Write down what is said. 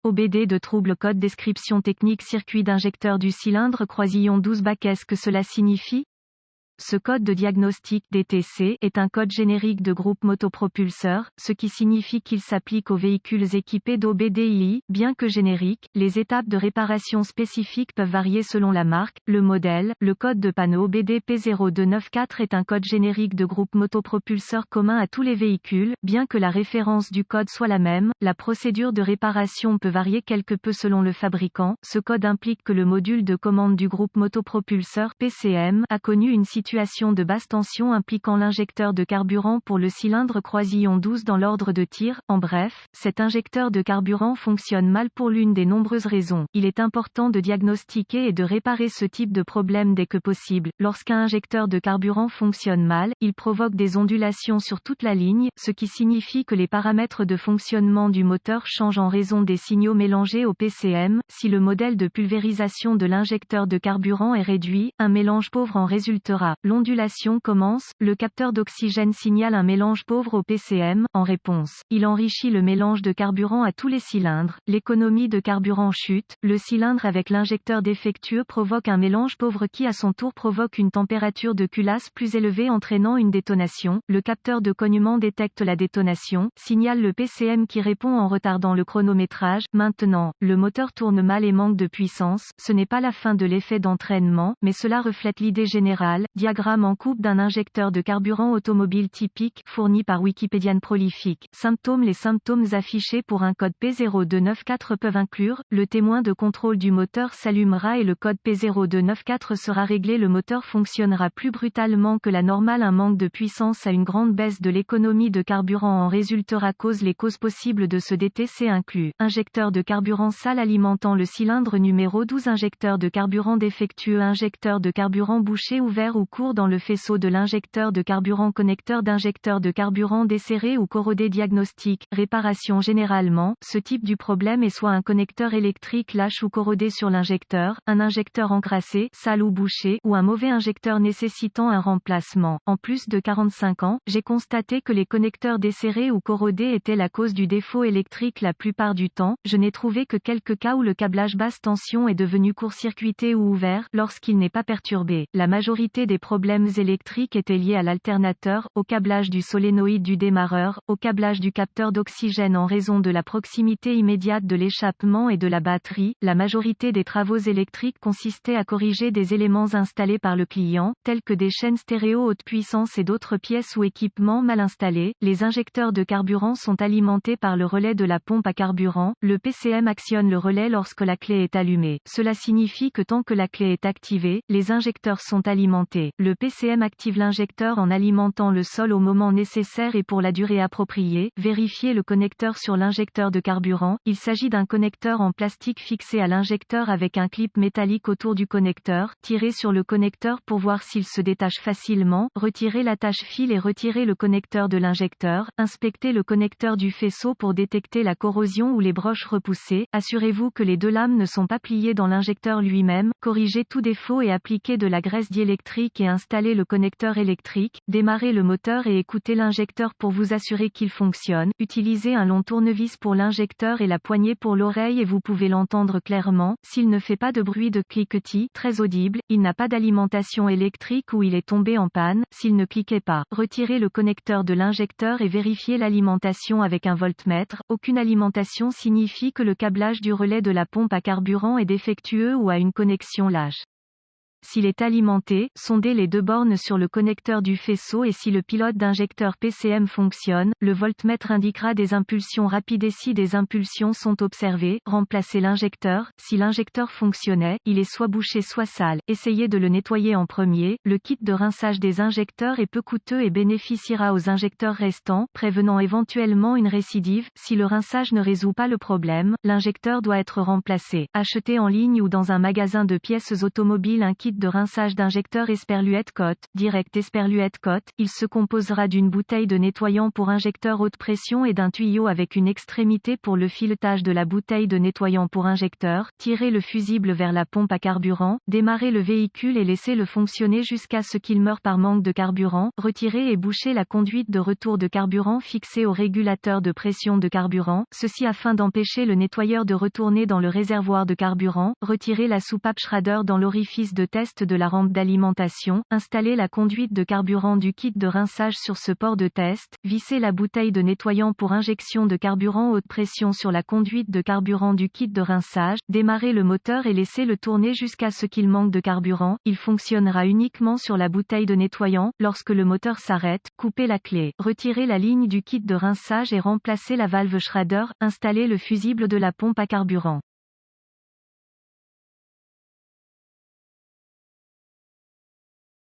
OBD de trouble code description technique circuit d'injecteur du cylindre croisillon 12 BAC. Qu'est-ce que cela signifie? Ce code de diagnostic DTC est un code générique de groupe motopropulseur, ce qui signifie qu'il s'applique aux véhicules équipés d'OBDII. Bien que générique, les étapes de réparation spécifiques peuvent varier selon la marque, le modèle. Le code de panneau OBD P0294 est un code générique de groupe motopropulseur commun à tous les véhicules. Bien que la référence du code soit la même, la procédure de réparation peut varier quelque peu selon le fabricant. Ce code implique que le module de commande du groupe motopropulseur PCM a connu une situation de basse tension impliquant l'injecteur de carburant pour le cylindre croisillon 12 dans l'ordre de tir. En bref, cet injecteur de carburant fonctionne mal pour l'une des nombreuses raisons. Il est important de diagnostiquer et de réparer ce type de problème dès que possible. Lorsqu'un injecteur de carburant fonctionne mal, il provoque des ondulations sur toute la ligne, ce qui signifie que les paramètres de fonctionnement du moteur changent en raison des signaux mélangés au PCM. Si le modèle de pulvérisation de l'injecteur de carburant est réduit, un mélange pauvre en résultera. L'ondulation commence, le capteur d'oxygène signale un mélange pauvre au PCM. En réponse, il enrichit le mélange de carburant à tous les cylindres. L'économie de carburant chute, le cylindre avec l'injecteur défectueux provoque un mélange pauvre qui à son tour provoque une température de culasse plus élevée entraînant une détonation. Le capteur de cognement détecte la détonation, signale le PCM qui répond en retardant le chronométrage. Maintenant, le moteur tourne mal et manque de puissance. Ce n'est pas la fin de l'effet d'entraînement, mais cela reflète l'idée générale. Diagramme en coupe d'un injecteur de carburant automobile typique, fourni par Wikipédiane prolifique. Symptômes. Les symptômes affichés pour un code P0294 peuvent inclure, le témoin de contrôle du moteur s'allumera et le code P0294 sera réglé. Le moteur fonctionnera plus brutalement que la normale. Un manque de puissance à une grande baisse de l'économie de carburant en résultera. Les causes possibles de ce DTC incluent, injecteur de carburant sale alimentant le cylindre numéro 12, injecteur de carburant défectueux, injecteur de carburant bouché ouvert ou court dans le faisceau de l'injecteur de carburant, connecteur d'injecteur de carburant desserré ou corrodé. Diagnostic, réparation. Généralement, ce type du problème est soit un connecteur électrique lâche ou corrodé sur l'injecteur, un injecteur encrassé, sale ou bouché, ou un mauvais injecteur nécessitant un remplacement. En plus de 45 ans, j'ai constaté que les connecteurs desserrés ou corrodés étaient la cause du défaut électrique la plupart du temps. Je n'ai trouvé que quelques cas où le câblage basse tension est devenu court-circuité ou ouvert, lorsqu'il n'est pas perturbé. La majorité des problèmes électriques étaient liés à l'alternateur, au câblage du solénoïde du démarreur, au câblage du capteur d'oxygène en raison de la proximité immédiate de l'échappement et de la batterie. La majorité des travaux électriques consistaient à corriger des éléments installés par le client, tels que des chaînes stéréo haute puissance et d'autres pièces ou équipements mal installés. Les injecteurs de carburant sont alimentés par le relais de la pompe à carburant. Le PCM actionne le relais lorsque la clé est allumée. Cela signifie que tant que la clé est activée, les injecteurs sont alimentés. Le PCM active l'injecteur en alimentant le sol au moment nécessaire et pour la durée appropriée. Vérifiez le connecteur sur l'injecteur de carburant. Il s'agit d'un connecteur en plastique fixé à l'injecteur avec un clip métallique autour du connecteur. Tirez sur le connecteur pour voir s'il se détache facilement. Retirez l'attache-fil et retirez le connecteur de l'injecteur. Inspectez le connecteur du faisceau pour détecter la corrosion ou les broches repoussées. Assurez-vous que les deux lames ne sont pas pliées dans l'injecteur lui-même. Corrigez tout défaut et appliquez de la graisse diélectrique et installez le connecteur électrique. Démarrez le moteur et écoutez l'injecteur pour vous assurer qu'il fonctionne. Utilisez un long tournevis pour l'injecteur et la poignée pour l'oreille et vous pouvez l'entendre clairement. S'il ne fait pas de bruit de cliquetis, très audible, il n'a pas d'alimentation électrique ou il est tombé en panne. S'il ne cliquait pas, retirez le connecteur de l'injecteur et vérifiez l'alimentation avec un voltmètre. Aucune alimentation signifie que le câblage du relais de la pompe à carburant est défectueux ou a une connexion lâche. S'il est alimenté, sondez les deux bornes sur le connecteur du faisceau et si le pilote d'injecteur PCM fonctionne, le voltmètre indiquera des impulsions rapides et si des impulsions sont observées, remplacez l'injecteur. Si l'injecteur fonctionnait, il est soit bouché soit sale. Essayez de le nettoyer en premier. Le kit de rinçage des injecteurs est peu coûteux et bénéficiera aux injecteurs restants, prévenant éventuellement une récidive. Si le rinçage ne résout pas le problème, l'injecteur doit être remplacé. Achetez en ligne ou dans un magasin de pièces automobiles un kit de rinçage d'injecteur Esperluette Cote, direct Esperluette Cote. Il se composera d'une bouteille de nettoyant pour injecteur haute pression et d'un tuyau avec une extrémité pour le filetage de la bouteille de nettoyant pour injecteur. Tirez le fusible vers la pompe à carburant, démarrez le véhicule et laissez-le fonctionner jusqu'à ce qu'il meure par manque de carburant. Retirez et bouchez la conduite de retour de carburant fixée au régulateur de pression de carburant, ceci afin d'empêcher le nettoyeur de retourner dans le réservoir de carburant. Retirez la soupape Schrader dans l'orifice de test de la rampe d'alimentation, installez la conduite de carburant du kit de rinçage sur ce port de test, vissez la bouteille de nettoyant pour injection de carburant haute pression sur la conduite de carburant du kit de rinçage, démarrez le moteur et laissez-le tourner jusqu'à ce qu'il manque de carburant. Il fonctionnera uniquement sur la bouteille de nettoyant. Lorsque le moteur s'arrête, coupez la clé, retirez la ligne du kit de rinçage et remplacez la valve Schrader, installez le fusible de la pompe à carburant.